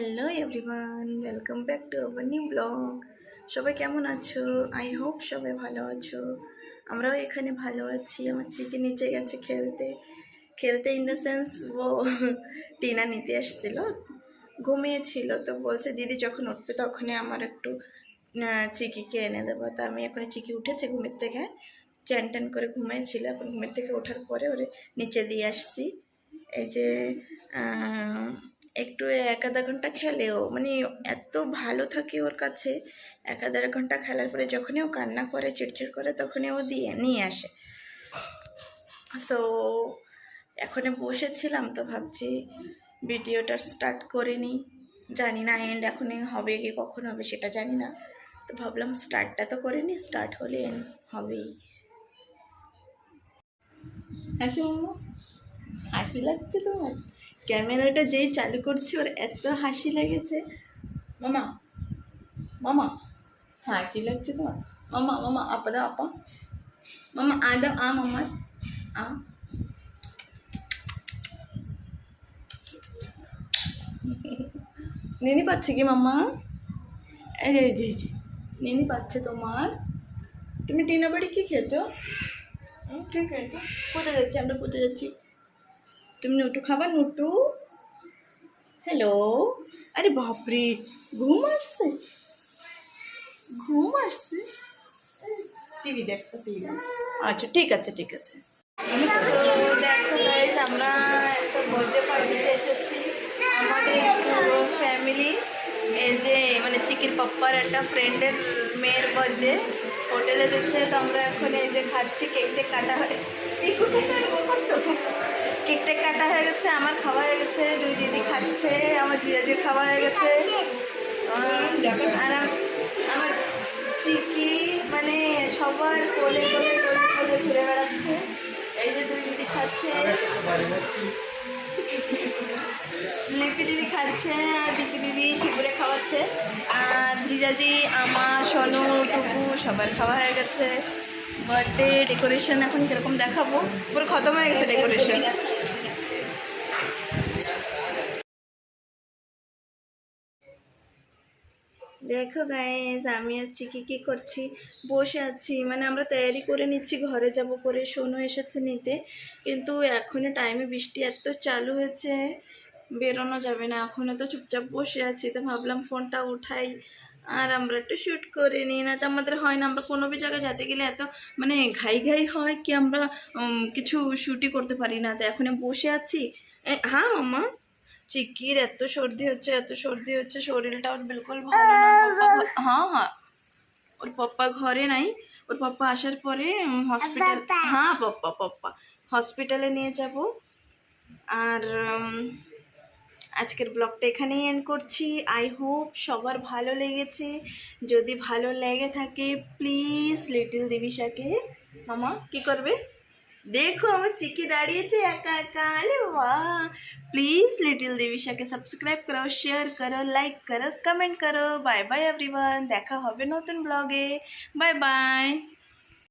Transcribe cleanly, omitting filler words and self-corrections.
Hello everyone, welcome back to our new blog. সবাই কেমন আছো? আই হোপ সবাই ভালো আছো। আমরাও এখানে ভালো আছি। আমার চিকে নিচে গেছে খেলতে খেলতে ইন দ্য সেন্স ও টিনা নিতে আসছিল, ঘুমিয়েছিল। তো বলছে দিদি যখন উঠবে তখনই আমার একটু চিকিকে এনে দেবো। তা আমি এখন চিকি উঠেছে ঘুমের থেকে, চ্যান ট্যান করে ঘুমিয়েছিল। এখন ঘুমের থেকে ওঠার পরে ওরে নিচে দিয়ে আসছি। এই যে একটু এক আধা ঘন্টা খেলেও মানে এত ভালো থাকে ওর কাছে। এক আধা ঘন্টা খেলার পরে যখনই ও কান্না করে, চিড়চিড় করে, তখনই ও নিয়ে আসে। সো এখন বসেছিলাম, তো ভাবছি ভিডিওটা স্টার্ট করে নিই। জানি না এন্ড এখনই হবে কি কখন হবে সেটা জানি না, তো ভাবলাম স্টার্টটা তো করে নিই, স্টার্ট হলে এন্ড হবেই। হাসি মামা, হাসি লাগছে তোমার? ক্যামেরাটা যেই চালু করছি ওর এত হাসি লেগেছে। মামা মামা, হাসি লাগছে তোমার? মামা মামা আপা দাও, আপা মামা আ দাও, আ মামার আ। নিনি পাচ্ছে কি মামা? এই যে এই যে নিনি পাচ্ছে তোমার। তুমি টিনা বাড়ি কি খেয়েছো? কি খেয়েছো? কোথায় যাচ্ছি আমরা, কোথায় যাচ্ছি? তুমি নুটু খাবা? নুটু হ্যালো। আরে বাপরে, ঘুম আসছে, ঘুম আসছে। টিভি দেখো, টিভি। আচ্ছা ঠিক আছে ঠিক আছে। দেখো গাইস, আমরা একটা বার্থডে পার্টিতে এসেছি, আমাদের পুরো ফ্যামিলি। এই যে মানে চিকির পাপ্পার একটা ফ্রেন্ডের মেয়ের বার্থডে হোটেলে দিচ্ছে। তো আমরা এখন এই যে খাচ্ছি, কেকটা কাটা হয়ে কেকটা কাটা হয়ে গেছে, আমার খাওয়া হয়ে গেছে, দুই দিদি খাচ্ছে, আমার জিজাজির খাওয়া হয়ে গেছে। আর আমার চিকি মানে সবার কোলে কোলে কোলে কোলে ঘুরে বেড়াচ্ছে। এই যে দুই দিদি খাচ্ছে, লিপি দিদি খাচ্ছে, আর দীপি দিদি শিবুরে খাওয়াচ্ছে, আর জিজাজি আমার সোনু টুকু সবার খাওয়া হয়ে গেছে। বার্থডে ডেকোরেশন এখন কিরকম দেখাবো, পুরো খতম হয়ে গেছে ডেকোরেশন। দেখো গাইস, আমি আর চিকি কী করছি, বসে আছি। মানে আমরা তৈরি করে নিচ্ছি ঘরে যাব করে, সোনু এসেছে নিতে, কিন্তু এখনও টাইমে বৃষ্টি এত চালু হয়েছে, বেরোনো যাবে না। এখনও তো চুপচাপ বসে আছি, তো ভাবলাম ফোনটা উঠাই আর আমরা একটু শ্যুট করে নিই। না তো আমাদের হয় না, আমরা কোনো জায়গায় যেতে গেলে এত মানে ঘাই ঘাই হয় কি আমরা কিছু শ্যুটই করতে পারি না। তো এখন বসে আছি। হ্যাঁ মামা, চিকির এত সর্দি হচ্ছে, এত সর্দি হচ্ছে, শরীরটা ওর বিলকুল ভালো না। হ্যাঁ হ্যাঁ, ওর পাপ্পা ঘরে নাই, ওর পাপ্পা আসার পরে হসপিটাল, হ্যাঁ পাপ্পা পাপ্পা হসপিটালে নিয়ে যাব। আর আজকের ব্লগটা এখানেই এন্ড করছি। আই হোপ সবার ভালো লেগেছে। যদি ভালো লেগে থাকে প্লিজ লিটল দিবিশাকে, মামা কি করবে দেখো, আমার চিকি দাঁড়িয়েছে একা একা। আরে বাহ, প্লিজ লিটল দিবিশাকে সাবস্ক্রাইব করো, শেয়ার করো, লাইক করো, কমেন্ট করো। বাই বাই এভরিওয়ান, দেখা হবে নতুন ব্লগে। Bye bye.